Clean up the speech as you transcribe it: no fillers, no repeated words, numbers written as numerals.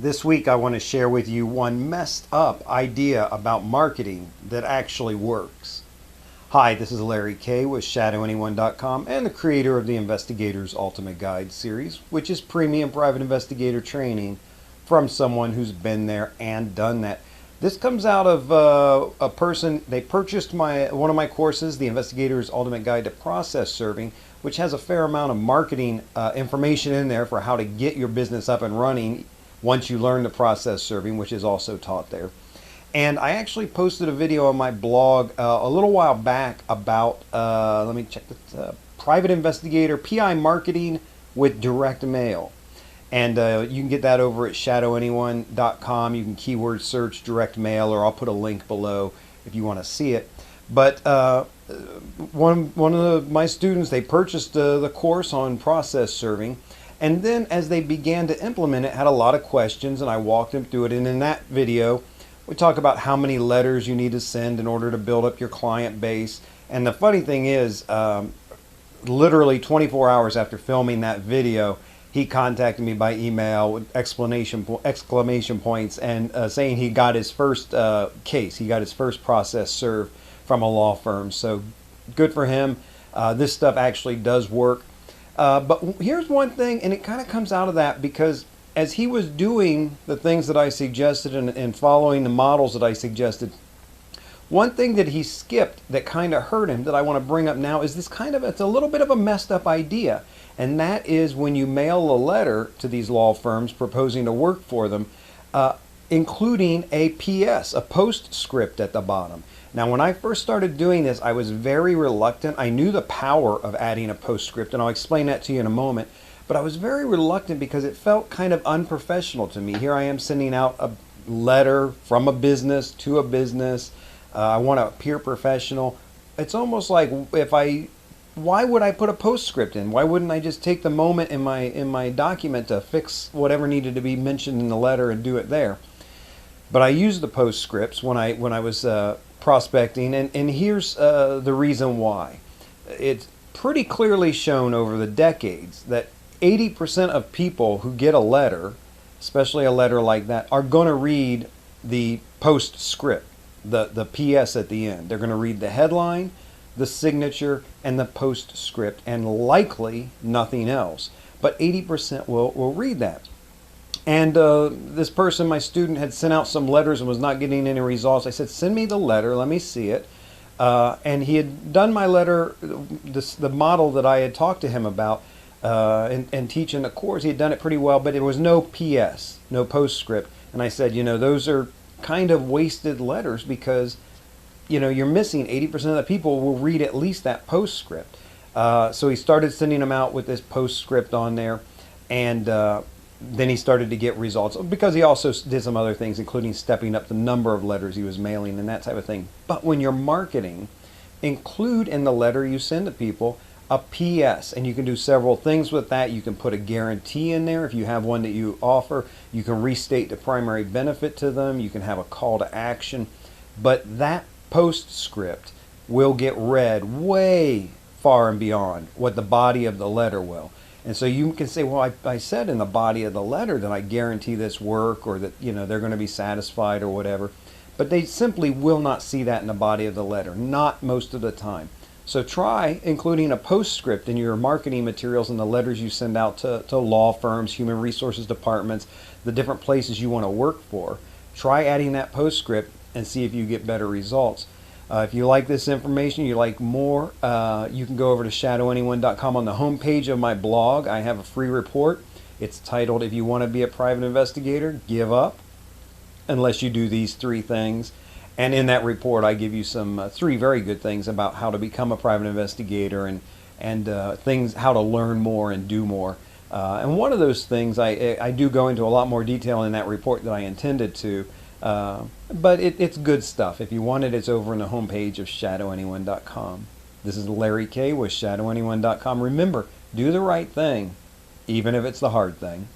This week I want to share with you one messed up idea about marketing that actually works. Hi, this is Larry Kaye with ShadowAnyone.com and the creator of the Investigator's Ultimate Guide series, which is premium private investigator training from someone who's been there and done that. This comes out of a person, they purchased one of my courses, the Investigator's Ultimate Guide to Process Serving, which has a fair amount of marketing information in there for how to get your business up and running once you learn the process serving, which is also taught there. And I actually posted a video on my blog a little while back about, let me check this, private investigator, PI marketing with direct mail. And you can get that over at ShadowAnyone.com. You can keyword search direct mail, or I'll put a link below if you want to see it. But one of my students, they purchased the course on process serving. And then as they began to implement it, had a lot of questions, and I walked them through it. And in that video, we talk about how many letters you need to send in order to build up your client base. And the funny thing is, literally 24 hours after filming that video, he contacted me by email with exclamation points and saying he got his first case. He got his first process served from a law firm. So good for him. This stuff actually does work. But here's one thing, and it kind of comes out of that because as he was doing the things that I suggested and following the models that I suggested, one thing that he skipped that kind of hurt him that I want to bring up now is this it's a little bit of a messed up idea. And that is when you mail a letter to these law firms proposing to work for them, including a PS, a postscript at the bottom. Now, when I first started doing this, I was very reluctant. I knew the power of adding a postscript, and I'll explain that to you in a moment. But I was very reluctant because it felt kind of unprofessional to me. Here I am sending out a letter from a business to a business. I want to appear professional. It's almost like why would I put a postscript in? Why wouldn't I just take the moment in my document to fix whatever needed to be mentioned in the letter and do it there? But I used the postscripts when I was prospecting, and here's the reason why. It's pretty clearly shown over the decades that 80% of people who get a letter, especially a letter like that, are going to read the postscript, the PS at the end. They're going to read the headline, the signature, and the postscript, and likely nothing else. But 80% will read that. And this person, my student, had sent out some letters and was not getting any results. I said, send me the letter, let me see it. And he had done my letter, the model that I had talked to him about and teaching the course. He had done it pretty well, but there was no PS, no postscript. And I said, those are kind of wasted letters because, you're missing 80% of the people will read at least that postscript. So he started sending them out with this postscript on there. And then he started to get results because he also did some other things, including stepping up the number of letters he was mailing and that type of thing. But when you're marketing, include in the letter you send to people a PS, and you can do several things with that. You can put a guarantee in there if you have one that you offer. You can restate the primary benefit to them. You can have a call to action. But that postscript will get read way far and beyond what the body of the letter will. And so you can say, well, I said in the body of the letter that I guarantee this work, or that they're going to be satisfied or whatever. But they simply will not see that in the body of the letter, not most of the time. So try including a postscript in your marketing materials and the letters you send out to law firms, human resources departments, the different places you want to work for. Try adding that postscript and see if you get better results. If you like this information, you like more, you can go over to ShadowAnyone.com. On the home page of my blog, I have a free report. It's titled, If You Want to Be a Private Investigator, Give Up Unless You Do These 3 Things. And in that report, I give you some 3 very good things about how to become a private investigator and things, how to learn more and do more. And one of those things, I do go into a lot more detail in that report than I intended to. But it's good stuff. If you want it, it's over on the homepage of ShadowAnyone.com. This is Larry Kaye with ShadowAnyone.com. Remember, do the right thing, even if it's the hard thing.